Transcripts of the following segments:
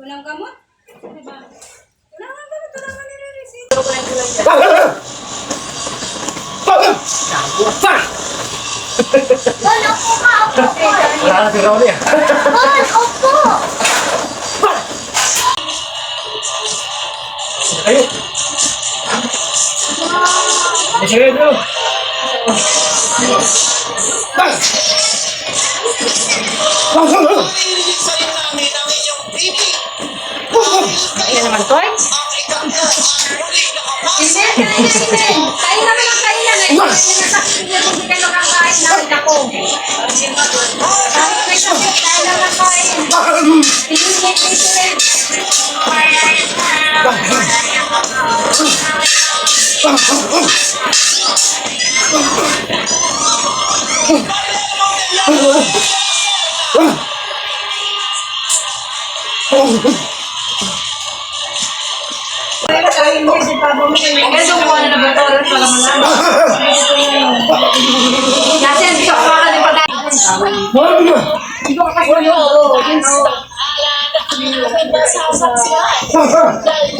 Unang gamot? Diba? Unang gamot, unang nire-receive. Don, opo ka, opo ka. Wala na si Ronnie ah. Don, opo. Ayun. Sige, bro. Ayan naman, Koy. Kain naman ang kainan. Ay, hindi ka nakakain namin ako. Kahit may sakit, kain lang ang kain.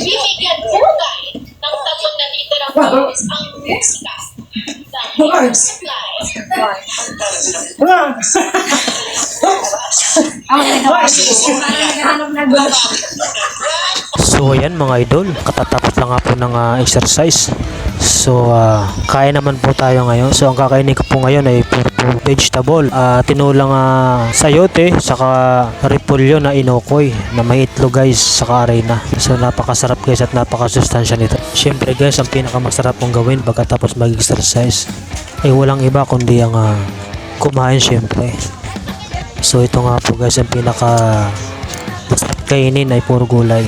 Bibigyan po kayo ng 3 na literang pawis ang musika. Dahil supply. So ayan mga idol, katatapos lang nga po ng exercise. So kain naman po tayo ngayon. So ang kakainin ko po ngayon ay puro vegetable, tinulang sayote, saka repolyo na inokoy na may itlog guys, saka arena. So napakasarap guys at napakasustansya nito. Syempre guys, ang pinakamasarap mong gawin pagkatapos mag-exercise ay walang iba kundi ang kumain syempre. So ito nga po guys, ang pinaka masarap kainin ay puro gulay.